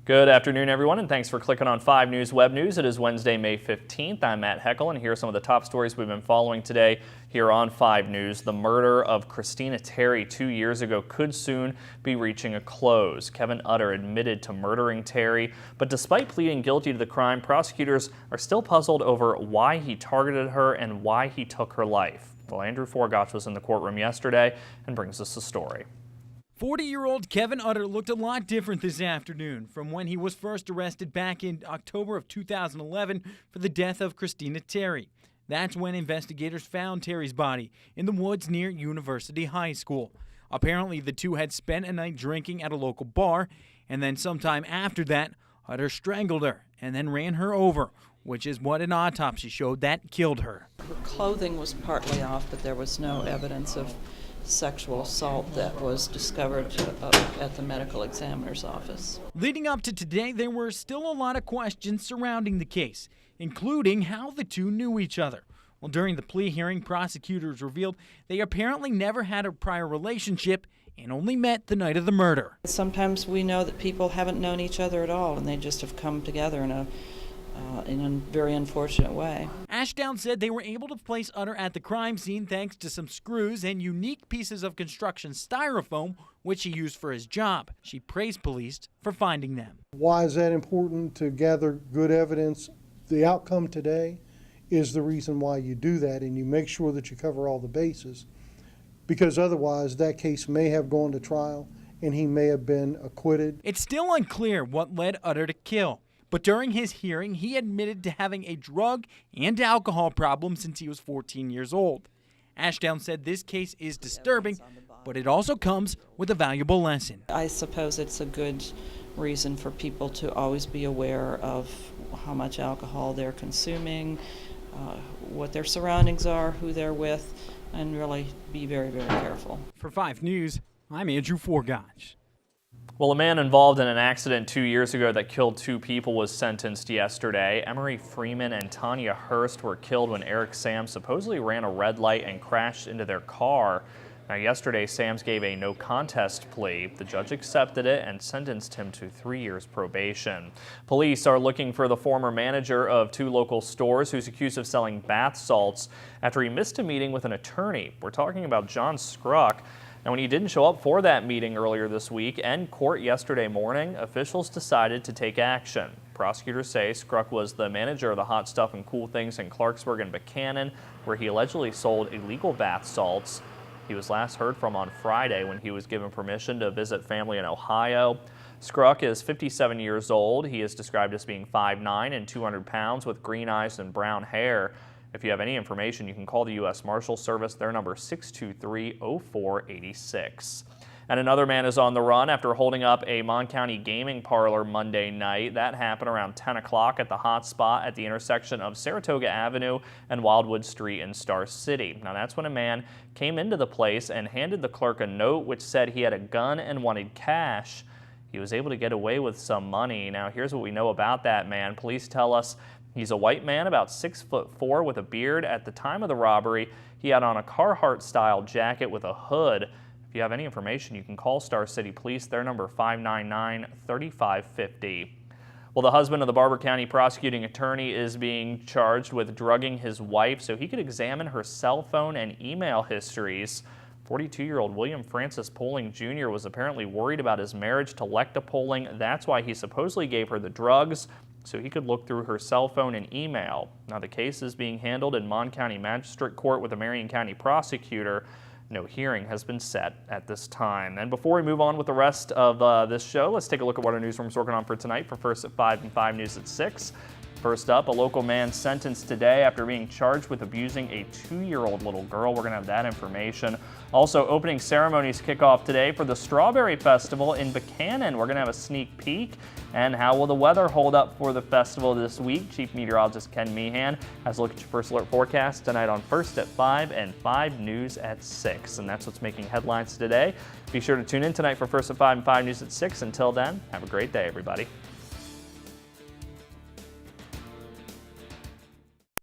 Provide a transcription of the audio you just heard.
Good afternoon, everyone, and thanks for clicking on 5 News Web News. It is Wednesday, May 15th. I'm Matt Heckel, and here are some of the top stories we've been following today here on 5 News. The murder of Christina Terry 2 years ago could soon be reaching a close. Kevin Utter admitted to murdering Terry, but despite pleading guilty to the crime, prosecutors are still puzzled over why he targeted her and why he took her life. Well, Andrew Forgotch was in the courtroom yesterday and brings us the story. 40-year-old Kevin Utter looked a lot different this afternoon from when he was first arrested back in October of 2011 for the death of Christina Terry. That's when investigators found Terry's body in the woods near University High School. Apparently, the two had spent a night drinking at a local bar, and then sometime after that, Utter strangled her and then ran her over, which is what an autopsy showed that killed her. Her clothing was partly off, but there was no evidence of sexual assault that was discovered at the medical examiner's office. Leading up to today, there were still a lot of questions surrounding the case, including how the two knew each other. Well, during the plea hearing, prosecutors revealed they apparently never had a prior relationship and only met the night of the murder. Sometimes we know that people haven't known each other at all, and they just have come together in a very unfortunate way. Ashdown said they were able to place Utter at the crime scene thanks to some screws and unique pieces of construction styrofoam, which he used for his job. She praised police for finding them. Why is that important? To gather good evidence. The outcome today is the reason why you do that, and you make sure that you cover all the bases, because otherwise that case may have gone to trial and he may have been acquitted. It's still unclear what led Utter to kill. But during his hearing, he admitted to having a drug and alcohol problem since he was 14 years old. Ashdown said this case is disturbing, but it also comes with a valuable lesson. I suppose it's a good reason for people to always be aware of how much alcohol they're consuming, what their surroundings are, who they're with, and really be very, very careful. For 5 News, I'm Andrew Forgotch. Well, a man involved in an accident 2 years ago that killed 2 people was sentenced yesterday. Emery Freeman and Tanya Hurst were killed when Eric Sams supposedly ran a red light and crashed into their car. Now, yesterday, Sams gave a no contest plea. The judge accepted it and sentenced him to 3 years probation. Police are looking for the former manager of 2 local stores who's accused of selling bath salts after he missed a meeting with an attorney. We're talking about John Skruck. And when he didn't show up for that meeting earlier this week and court yesterday morning, officials decided to take action. Prosecutors say Skruck was the manager of the Hot Stuff and Cool Things in Clarksburg and Buchanan, where he allegedly sold illegal bath salts. He was last heard from on Friday when he was given permission to visit family in Ohio. Skruck is 57 years old. He is described as being 5'9" and 200 pounds with green eyes and brown hair. If you have any information, you can call the U.S. Marshals Service. Their number is 623-0486. And another man is on the run after holding up a Mon County gaming parlor Monday night. That happened around 10 o'clock at the hot spot at the intersection of Saratoga Avenue and Wildwood Street in Star City. Now, that's when a man came into the place and handed the clerk a note which said he had a gun and wanted cash. He was able to get away with some money. Now, here's what we know about that man. Police tell us he's a white man, about 6'4", with a beard. At the time of the robbery, he had on a Carhartt-style jacket with a hood. If you have any information, you can call Star City Police. Their number 599-3550. Well, the husband of the Barber County prosecuting attorney is being charged with drugging his wife so he could examine her cell phone and email histories. 42-year-old William Francis Poling Jr. was apparently worried about his marriage to Lecta Poling. That's why he supposedly gave her the drugs, so he could look through her cell phone and email. Now, the case is being handled in Mon County Magistrate Court with a Marion County prosecutor. No hearing has been set at this time. And before we move on with the rest of this show, let's take a look at what our newsroom's working on for tonight for First at 5 and 5 News at 6. First up, a local man sentenced today after being charged with abusing a 2-year-old little girl. We're going to have that information. Also, opening ceremonies kick off today for the Strawberry Festival in Buchanan. We're going to have a sneak peek. And how will the weather hold up for the festival this week? Chief Meteorologist Ken Meehan has a look at your First Alert forecast tonight on First at 5 and 5 News at 6. And that's what's making headlines today. Be sure to tune in tonight for First at 5 and 5 News at 6. Until then, have a great day, everybody.